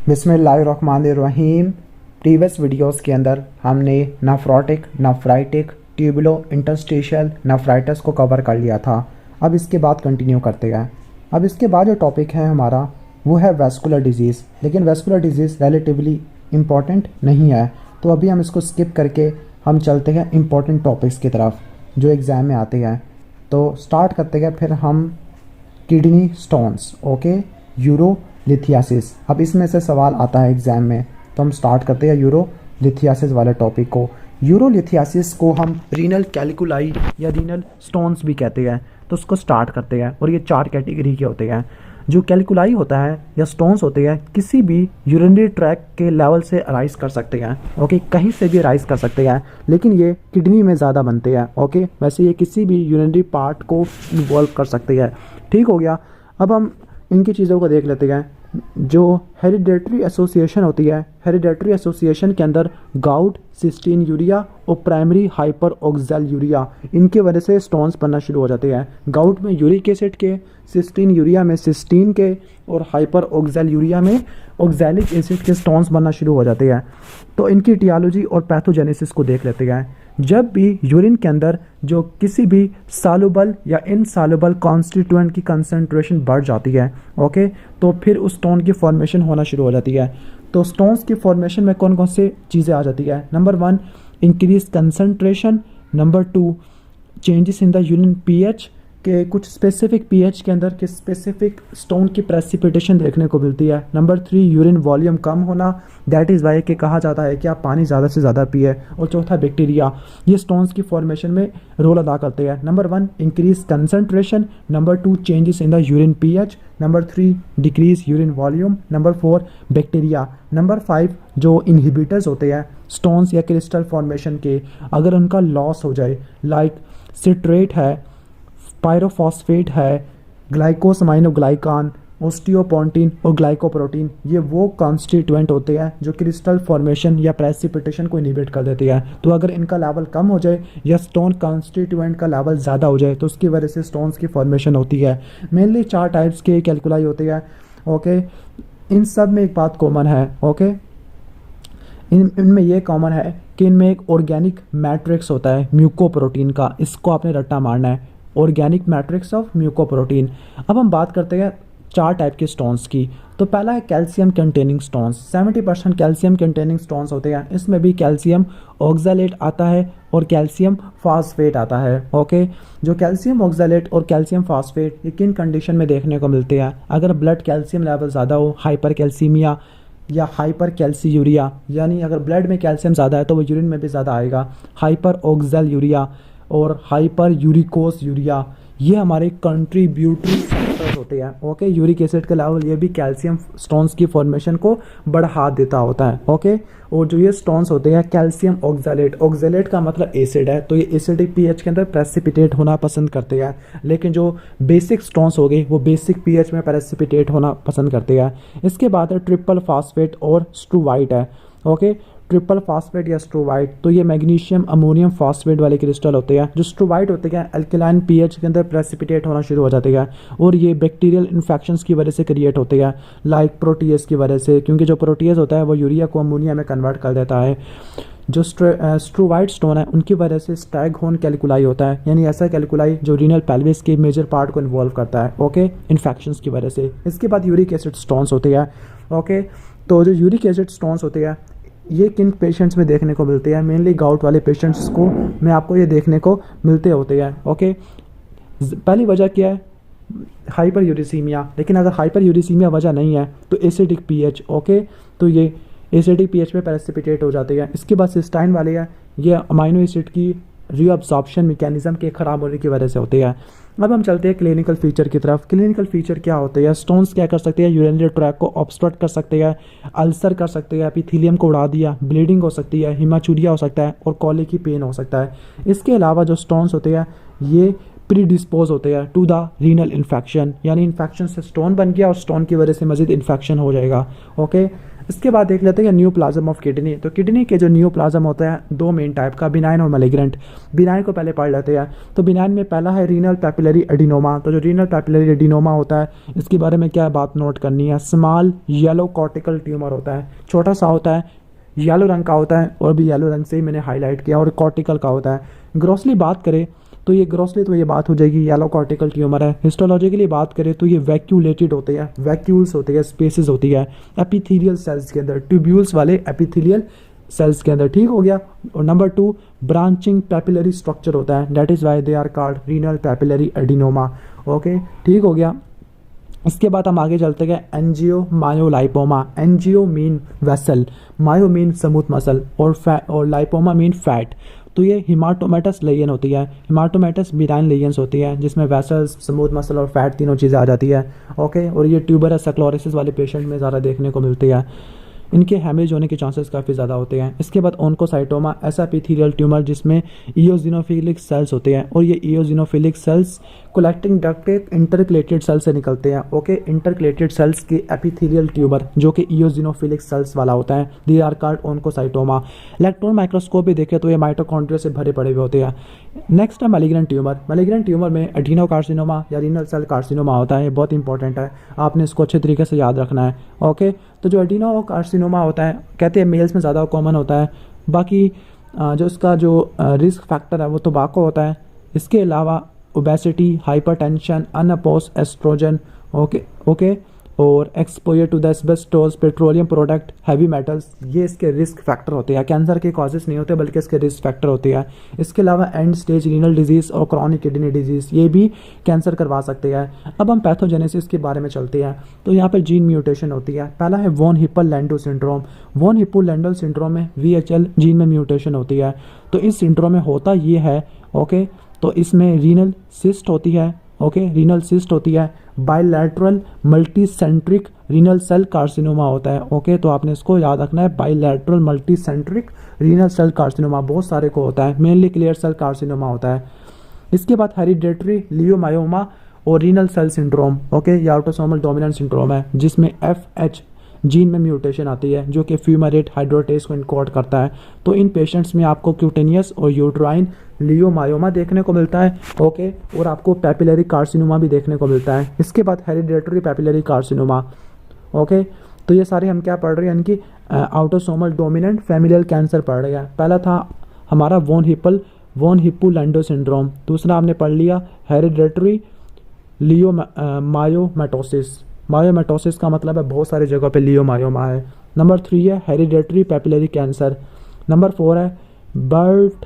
बिस्मिल्लाहिर्रहमानिर्रहीम। Previous videos के अंदर हमने nephrotic, nephritic, tubulo interstitial nephritis को कवर कर लिया था। अब इसके बाद कंटिन्यू करते हैं। अब इसके बाद जो टॉपिक है हमारा वो है वैस्कुलर डिजीज़, लेकिन वैस्कुलर डिजीज़ रिलेटिवली इम्पॉर्टेंट नहीं है, तो अभी हम इसको स्किप करके हम चलते हैं इम्पॉर्टेंट टॉपिक्स की तरफ जो एग्ज़ाम में आते हैं। तो स्टार्ट करते हैं फिर हम किडनी स्टोन्स, ओके, यूरोलिथियासिस। अब इसमें से सवाल आता है एग्ज़ाम में, तो हम स्टार्ट करते हैं यूरोलिथियासिस वाले टॉपिक को। यूरोलिथियासिस को हम रीनल कैलिकुलाई या रीनल स्टोन्स भी कहते हैं। तो उसको स्टार्ट करते हैं और ये 4 कैटेगरी के होते हैं। जो कैलिकुलाई होता है या स्टोन्स होते हैं किसी भी यूरिनरी ट्रैक के लेवल से अराइज कर सकते हैं, ओके, कहीं से भी अराइज कर सकते हैं, लेकिन ये किडनी में ज़्यादा बनते हैं, ओके। वैसे ये किसी भी यूरिनरी पार्ट को इन्वॉल्व कर सकते हैं। ठीक हो गया। अब हम इनकी चीज़ों को देख लेते हैं। जो हेरिडेटरी एसोसिएशन होती है, हेरिडेटरी एसोसिएशन के अंदर गाउट, सिस्टीन यूरिया और प्राइमरी हाइपर ऑक्सैल्यूरिया, इनकी वजह से स्टोन्स बनना शुरू हो जाते हैं। गाउट में यूरिक एसिड के, सिस्टीन यूरिया में सिस्टीन के और हाइपर ऑक्सैल्यूरिया में ऑक्सैलिक एसिड के स्टोन्स बनना शुरू हो जाते हैं। तो इनकी टियोलॉजी और पैथोजेनेसिस को देख लेते हैं। जब भी यूरिन के अंदर जो किसी भी सालुबल या इनसालुबल कॉन्स्टिट्यूएंट की कंसंट्रेशन बढ़ जाती है, ओके, तो फिर उस स्टोन की फॉर्मेशन होना शुरू हो जाती है। तो स्टोन्स की फॉर्मेशन में कौन कौन से चीज़ें आ जाती है? Number 1 increase concentration, number 2 changes in the urine pH के कुछ स्पेसिफिक पीएच के अंदर के स्पेसिफिक स्टोन की प्रेसिपिटेशन देखने को मिलती है। नंबर 3 यूरिन वॉल्यूम कम होना, दैट इज़ वाई के कहा जाता है कि आप पानी ज़्यादा से ज़्यादा पिए। और चौथा बैक्टीरिया, ये स्टोन्स की फॉर्मेशन में रोल अदा करते हैं। Number 1 increase concentration, number 2 changes in the urine pH, number 3 decrease urine volume, number 4 bacteria, number 5 जो इनहिबिटर्स होते हैं स्टोन्स या क्रिस्टल फॉर्मेशन के, अगर उनका लॉस हो जाए, लाइक सिट्रेट है, पायरोफॉस्फेट है, ग्लाइकोसमाइनोग्लाइकान, ओस्टियोपोंटिन और ग्लाइकोप्रोटीन, ये वो कॉन्स्टिट्यूएंट होते हैं जो क्रिस्टल फॉर्मेशन या प्रेसिपिटेशन को इनहिबिट कर देते हैं। तो अगर इनका लेवल कम हो जाए या स्टोन कॉन्स्टिट्यूएंट का लेवल ज़्यादा हो जाए तो उसकी वजह से स्टोन्स की फॉर्मेशन होती है। मेनली 4 टाइप्स के कैलकुलाई होते हैं, ओके। इन सब में एक बात कॉमन है, ओके, इनमें ये कॉमन है कि इनमें एक ऑर्गेनिक मैट्रिक्स होता है म्यूकोप्रोटीन का, इसको आपने रट्टा मारना है, ऑर्गेनिक मैट्रिक्स ऑफ म्यूकोप्रोटीन। अब हम बात करते हैं 4 टाइप के स्टोन्स की। तो पहला है calcium containing stones. 70% calcium containing stones होते हैं। इसमें भी कैल्शियम ऑक्सैलेट आता है और कैल्शियम फास्फेट आता है, ओके। जो कैल्शियम ऑक्सैलेट और कैल्शियम फास्फेट ये किन कंडीशन में देखने को मिलते हैं? अगर ब्लड कैल्शियम लेवल ज़्यादा हो, हाइपर कैल्सीमिया या हाइपर कैल्सीयूरिया, यानी अगर ब्लड में कैल्शियम ज़्यादा है तो वो यूरिन में भी ज़्यादा आएगा, हाइपर ऑक्सैल्यूरिया और हाइपर यूरिकोस यूरिया, ये हमारे कंट्रीब्यूटरी फैक्टर्स होते हैं, ओके। यूरिक एसिड का लेवल ये भी कैल्शियम स्टोन्स की फॉर्मेशन को बढ़ा देता होता है, ओके। और जो ये स्टोन्स होते हैं कैल्शियम ऑक्सैलेट, ऑक्सैलेट का मतलब एसिड है, तो ये एसिडिक पीएच के अंदर प्रेसिपिटेट होना पसंद करते हैं। लेकिन जो बेसिक स्टोन्स हो गए वो बेसिक पीएच में प्रेसिपिटेट होना पसंद करते हैं। इसके बाद है ट्रिपल फास्फेट और स्ट्रूवाइट है, ओके। ट्रिपल फास्फेट या स्ट्रोवाइट, तो ये मैग्नीशियम अमोनियम फास्फेट वाले क्रिस्टल होते हैं। जो स्ट्रोवाइट होते हैं अल्कलाइन पीएच के अंदर प्रेसिपिटेट होना शुरू हो जाते हैं और ये बैक्टीरियल इन्फेक्शंस की वजह से क्रिएट होते हैं, लाइक प्रोटीएज की वजह से, क्योंकि जो प्रोटीएज होता है वो यूरिया को अमोनिया में कन्वर्ट कर देता है। जो स्ट्रोवाइट स्टोन है उनकी वजह से स्टैगहोर्न कैलकुलाई होता है, यानी ऐसा कैलकुलाई जो रीनल पेल्विस के मेजर पार्ट को इन्वॉल्व करता है, ओके, इन्फेक्शंस की वजह से। इसके बाद यूरिक एसिड स्टोन्स होते हैं, ओके। तो जो यूरिक एसिड स्टोन्स होते हैं ये किन पेशेंट्स में देखने को मिलते हैं? मेनली गाउट वाले पेशेंट्स को में आपको ये देखने को मिलते होते हैं, ओके। पहली वजह क्या है? Hyper uricaemia. लेकिन अगर हाइपर यूरिसीमिया वजह नहीं है तो एसिडिक पीएच, ओके, तो ये एसिडिक पीएच में प्रेसिपिटेट हो जाते हैं। इसके बाद सिस्टाइन वाले हैं, ये अमाइनो एसिड की रीअब्जॉर्प्शन मैकेनिज्म के ख़राब होने की वजह से होते हैं। अब हम चलते हैं क्लिनिकल फीचर की तरफ। क्लिनिकल फीचर क्या होते हैं? स्टोन्स क्या कर सकते हैं? यूरिनरी ट्रैक को ऑब्स्ट्रक्ट कर सकते हैं, अल्सर कर सकते हैं, एपिथेलियम को उड़ा दिया, ब्लीडिंग हो सकती है, हिमाचूरिया हो सकता है और कॉलिक की पेन हो सकता है। इसके अलावा जो स्टोन्स होते हैं ये प्री डिस्पोज होते हैं टू द रीनल इन्फेक्शन, यानी इन्फेक्शन से स्टोन बन गया और स्टोन की वजह से मजीद इन्फेक्शन हो जाएगा। ओके, इसके बाद देख लेते हैं न्यू प्लाज्म ऑफ किडनी। तो किडनी के जो न्यू प्लाज्म होता है दो मेन टाइप का, बिनाइन और मैलिग्रेंट। बिनाइन को पहले पढ़ लेते हैं। तो बिनाइन में पहला है रीनल पैपिलरी एडिनोमा। तो जो रीनल पैपिलरी एडिनोमा होता है इसके बारे में क्या बात नोट करनी है, स्मॉल येलो कॉर्टिकल ट्यूमर होता है, छोटा सा होता है, येलो रंग का होता है और भी येलो रंग से ही मैंने हाईलाइट किया, और कॉर्टिकल का होता है। ग्रॉसली बात करें तो ये ग्रॉसली तो ये बात हो जाएगी येलो कॉर्टिकल ट्यूमर है। हिस्टोलॉजी के लिए बात करें तो ये वैक्यूलेटेड होते हैं, वैक्यूल्स होते हैं, स्पेसेस होती है एपिथेलियल सेल्स के अंदर, ट्यूब्यूल्स वाले एपिथेलियल सेल्स के अंदर। ठीक हो गया। और नंबर 2 ब्रांचिंग पैपिलरी स्ट्रक्चर होता है, that is why they are called renal papillary adenoma. Okay, ठीक हो गया। इसके बाद हम आगे चलते गए angiomyolipoma. Angio mean vessel, myo mean smooth muscle और लाइपोमा मीन फैट। तो ये हिमाटोमेटस लेयन होती है, हिमाटोमेटस बिनाइन लेयंस होती है जिसमें वेसल्स, स्मूथ मसल और फैट तीनों चीज़ें आ जाती है। ओके, और ये ट्यूबरस स्क्लेरोसिस वाले पेशेंट में ज़्यादा देखने को मिलती है, इनके हैमरेज होने के चांसेस काफ़ी ज़्यादा होते हैं। इसके बाद ओन्कोसाइटोमा, ऐसा एपिथेलियल ट्यूमर जिसमें इयोजिनोफिलिक सेल्स होते हैं और ये इयोजिनोफिलिक सेल्स कलेक्टिंग डक्ट के इंटरकलेटेड सेल से निकलते हैं। ओके, इंटरकलेटेड सेल्स के एपिथेलियल ट्यूबर जो कि इयोजिनोफिलिक सेल्स वाला होता है, they are called oncocytoma. Electron microscope भी देखें तो ये माइटोकॉन्ड्रिया से भरे पड़े हुए होते हैं। नेक्स्ट है मैलिग्रेंट ट्यूमर। मैलिग्रेंट ट्यूमर में एडिनोकार्सिनोमा या रीनल सेल कार्सिनोमा होता है, बहुत इंपॉर्टेंट है, आपने इसको अच्छे तरीके से याद रखना है। ओके, तो जो एडिनोकार्सिनोमा होता है कहते हैं मेल्स में ज़्यादा कॉमन होता है, बाकी जो इसका जो रिस्क फैक्टर है वो टोबैको होता है। इसके अलावा obesity, hypertension, unopposed estrogen, okay और exposure to the asbestos, petroleum product, heavy metals, ये इसके रिस्क फैक्टर होते हैं। कैंसर के कॉजेस नहीं होते बल्कि इसके रिस्क फैक्टर होते हैं। इसके अलावा एंड स्टेज रीनल डिजीज़ और क्रॉनिक किडनी डिजीज़ ये भी कैंसर करवा सकते हैं। अब हम पैथोजेनेसिस के बारे में चलते हैं। तो यहाँ पर जीन म्यूटेशन होती है। पहला है वॉन हिप्पल-लैंडो सिंड्रोम। वॉन हिप्पल-लैंडो सिंड्रोम में VHL जीन में म्यूटेशन होती है। तो इस सिंड्रोम में होता ये है, ओके, तो इसमें रीनल सिस्ट होती है, ओके, रीनल सिस्ट होती है, bilateral multicentric renal cell carcinoma होता है। ओके, तो आपने इसको याद रखना है, bilateral multicentric renal cell carcinoma बहुत सारे को होता है, मेनली क्लियर सेल कार्सिनोमा होता है। इसके बाद हेरिडेटरी लियोमायोमा और रीनल सेल सिंड्रोम, ओके, ये ऑटोसोमल डोमिनेंट सिंड्रोम है जिसमें FH जीन में म्यूटेशन आती है जो कि फ्यूमेरेट हाइड्रोटेस को इनकोड करता है। तो इन पेशेंट्स में आपको क्यूटेनियस और यूट्राइन लियोमायोमा देखने को मिलता है, ओके, और आपको पैपिलरी कार्सिनोमा भी देखने को मिलता है। इसके बाद हेरिडेटरी पैपिलरी कार्सिनोमा, ओके, तो ये सारे हम क्या पढ़ रहे हैं, इनकी ऑटोसोमल डोमिनेंट फैमिलियल कैंसर पढ़ रहे हैं। पहला था हमारा वॉन हिप्पल-लैंडो सिंड्रोम, दूसरा हमने पढ़ लिया हेरिडेटरी लियोमायोमेटोसिस। मायोमेटोसिस का मतलब है बहुत सारी जगह पे लियोमायोमा है। नंबर 3 है हेरिडेटरी पैपिलरी कैंसर। नंबर 4 है बर्ट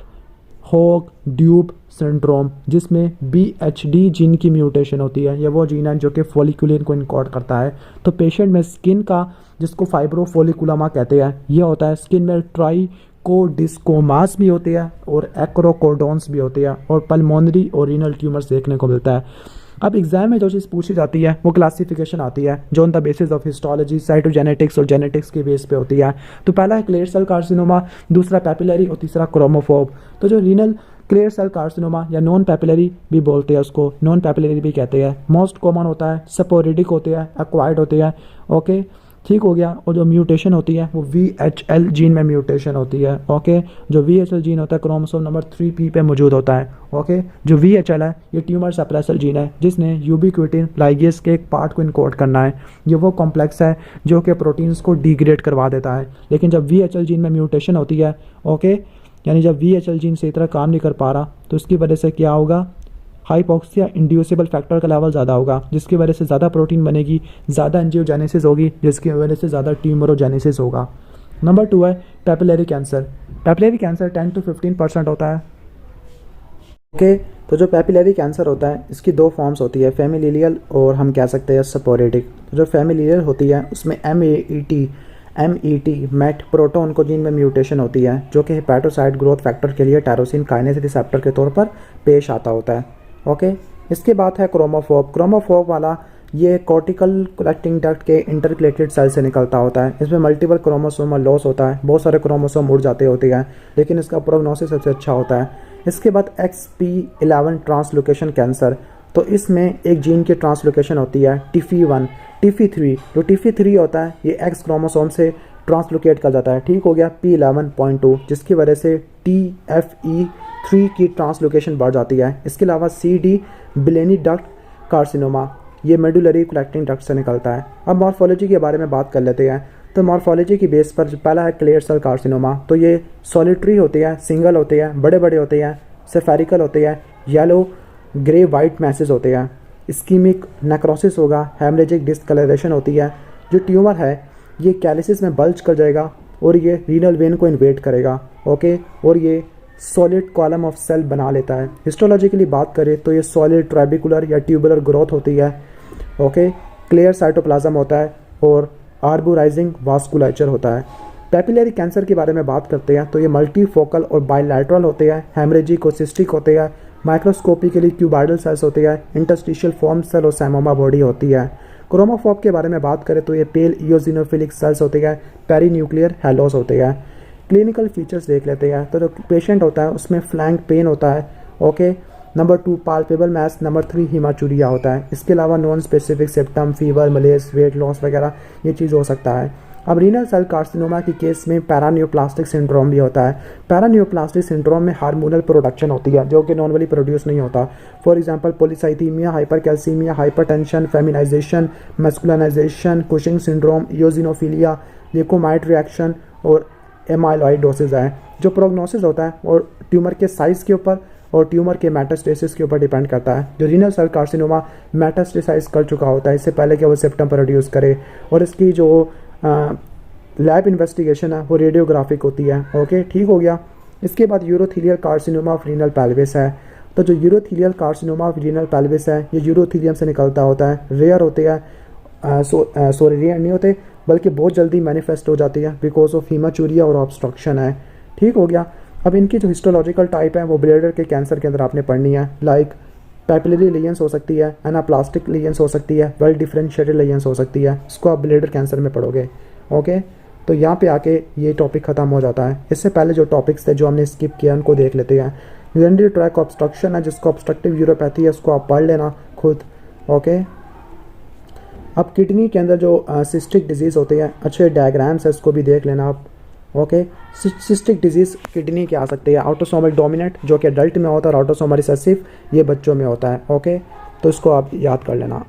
होग ड्यूब सिंड्रोम जिसमें BHD जीन की म्यूटेशन होती है। यह वो जीन है जो कि फॉलिकुलिन को इनकोड करता है। तो पेशेंट में स्किन का, जिसको फाइब्रोफोलिकुलामा कहते हैं, यह होता है। स्किन में ट्राइकोडिस्कोमास भी होती है और एक्रोकोडोन्स भी होती है और पल्मोनरी और रीनल ट्यूमर्स देखने को मिलता है। अब एग्जाम में जो चीज़ पूछी जाती है वो क्लासिफिकेशन आती है जो on the basis of histology, cytogenetics और जेनेटिक्स के बेस पे होती है। तो पहला है क्लियर सेल कार्सिनोमा, दूसरा पैपिलरी और तीसरा क्रोमोफोब। तो जो रीनल क्लियर सेल कार्सिनोमा या नॉन पैपिलरी भी बोलते हैं उसको, नॉन पैपिलरी भी कहते हैं, मोस्ट कॉमन होता है, स्पोरेडिक होते हैं, एक्वायर्ड होते हैं, ओके, ठीक हो गया। और जो म्यूटेशन होती है वो VHL जीन में म्यूटेशन होती है, ओके। जो VHL जीन होता है क्रोमोसोम नंबर 3P पे मौजूद होता है, ओके। जो VHL है ये ट्यूमर सप्रेसर जीन है जिसने यूबिक्विटिन लाइगेज के एक पार्ट को इनकोड करना है। ये वो कॉम्प्लेक्स है जो कि प्रोटीन्स को डिग्रेड करवा देता है। लेकिन जब VHL जीन में म्यूटेशन होती है, ओके, यानी जब VHL जीन सही तरह काम नहीं कर पा रहा तो इसकी वजह से क्या होगा, हाइपोक्सिया इंड्यूसिबल फैक्टर का लेवल ज़्यादा होगा जिसकी वजह से ज़्यादा प्रोटीन बनेगी, ज़्यादा एंजियोजेनेसिस होगी जिसकी वजह से ज़्यादा ट्यूमरोजेनेसिस होगा। नंबर 2 है papillary cancer. Papillary cancer 10 to 15% होता है, ओके। तो जो पैपिलरी कैंसर होता है इसकी 2 फॉर्म्स होती है, फेमिलियल और हम कह सकते हैं स्पोरेडिक। तो जो फेमिलियल होती है उसमें MET मेट प्रोटोन को जीन में म्यूटेशन होती है जो कि हेपेटोसाइट ग्रोथ फैक्टर के लिए टायरोसिन काइनेज रिसेप्टर के तौर पर पेश आता होता है, ओके। इसके बाद है क्रोमोफोब। क्रोमोफोब वाला ये कॉर्टिकल कलेक्टिंग डक्ट के इंटरकलेटेड सेल से निकलता होता है। इसमें मल्टीपल क्रोमोसोमल लॉस होता है, बहुत सारे क्रोमोसोम उड़ जाते होते हैं, लेकिन इसका प्रोग्नोसिस सबसे अच्छा होता है। इसके बाद XP11 ट्रांसलोकेशन कैंसर, तो इसमें एक जीन की ट्रांसलोकेशन होती है TIFI1, TIFI3। जो TIFI3 होता है ये X क्रोमोसोम से ट्रांसलोकेट कर जाता है, ठीक हो गया, P11.2, जिसकी वजह से TFE3 की ट्रांसलोकेशन बढ़ जाती है। इसके अलावा CD बिलेनी डक्ट कार्सिनोमा, ये मेडुलरी कलेक्टिंग डक्ट से निकलता है। अब मॉर्फोलॉजी के बारे में बात कर लेते हैं। तो मॉर्फोलॉजी की बेस पर पहला है क्लियर सेल कार्सिनोमा, तो ये सॉलिटरी होती है, सिंगल होते हैं, बड़े बड़े होते हैं, सेफेरिकल होते हैं, येलो ग्रे वाइट मैसेज होते हैं। इस्कीमिक नेक्रोसिस होगा, हेमरेजिक डिस्कलरेशन होती है। जो ट्यूमर है ये कैलिसिस में बल्ज कर जाएगा और ये रीनल वेन को इन्वेट करेगा, ओके, और ये सॉलिड कॉलम ऑफ सेल बना लेता है। हिस्टोलॉजिकली बात करें तो ये सॉलिड ट्राइबिकुलर या ट्यूबुलर ग्रोथ होती है, ओके, क्लियर साइटोप्लाज्म होता है और आर्बोराइजिंग वास्कुलेचर होता है। पैपिलरी कैंसर के बारे में बात करते हैं तो ये मल्टीफोकल और बायलैटरल होते हैं, हेमरेजिक और सिस्टिक होते हैं, माइक्रोस्कोपिकली क्यूबाइडल सेल्स होते हैं, इंटरस्टिशियल फॉर्म सेल और सैमोमा बॉडी होती है। क्रोमोफोब के बारे में बात करें तो ये पेल इयोजिनोफिलिक सेल्स होते हैं, पेरीन्यूक्लियर हेलोस होते हैं। क्लिनिकल फीचर्स देख लेते हैं। तो जो पेशेंट होता है उसमें फ्लैंक पेन होता है, okay, number 2 palpable mass, number 3 haematuria होता है। इसके अलावा non specific symptom fever, malaise, weight loss वगैरह ये चीज़ हो सकता है। अब रीनल सेल कार्सिनोमा की केस में पैरानियोप्लास्टिक सिंड्रोम भी होता है। पैरानियोप्लास्टिक सिंड्रोम में हार्मोनल प्रोडक्शन होती है जो कि नॉर्मली प्रोड्यूस नहीं होता। For example polycythaemia, hypercalcaemia, hypertension, feminisation, masculinisation, Cushing syndrome, eosinophilia, leukaemoid reaction और एमाइलॉइडोसिस है। जो प्रोग्नोसिस होता है और ट्यूमर के साइज़ के ऊपर और ट्यूमर के मेटास्टेसिस के ऊपर डिपेंड करता है। जो रीनल सेल कार्सिनोमा मेटास्टेसाइज कर चुका होता है इससे पहले कि वो सिम्टम प्रोड्यूस करे, और इसकी जो लैब इन्वेस्टिगेशन है वो रेडियोग्राफिक होती है, ओके, ठीक हो गया। इसके बाद यूरोथीलियल कार्सिनोमा ऑफ रीनल पेल्विस है। तो जो यूरोथीलियल कार्सिनोमा ऑफ रीनल पेल्विस है ये यूरोथीलियम से निकलता होता है, रेयर होते हैं, सॉरी रेयर नहीं होते बल्कि बहुत जल्दी मैनिफेस्ट हो जाती है बिकॉज ऑफ हीमाचूरिया और ऑब्स्ट्रक्शन है, ठीक हो गया। अब इनकी जो हिस्टोलॉजिकल टाइप है वो ब्लैडर के कैंसर के अंदर आपने पढ़नी है, लाइक पैपिलरी लीजन्स हो सकती है, एनाप्लास्टिक लीजन्स हो सकती है, वेल डिफरेंशिएटेड लीजन्स हो सकती है, इसको आप ब्लैडर कैंसर में पढ़ोगे, ओके। तो यहाँ पे आके ये टॉपिक ख़त्म हो जाता है। इससे पहले जो टॉपिक्स थे जो हमने स्किप किया उनको देख लेते हैं। यूरिनरी ट्रैक ऑब्स्ट्रक्शन है जिसको ऑब्स्ट्रक्टिव यूरोपैथी है, उसको आप पढ़ लेना खुद, ओके। अब किडनी के अंदर जो सिस्टिक डिजीज़ होती है, अच्छे डायग्राम्स है उसको भी देख लेना आप, ओके। सिस्टिक डिजीज़ किडनी के आ सकते हैं, ऑटोसोमल डोमिनेंट जो कि अडल्ट में होता है और ऑटोसोमल रिसेसिव ये बच्चों में होता है, ओके। तो इसको आप याद कर लेना।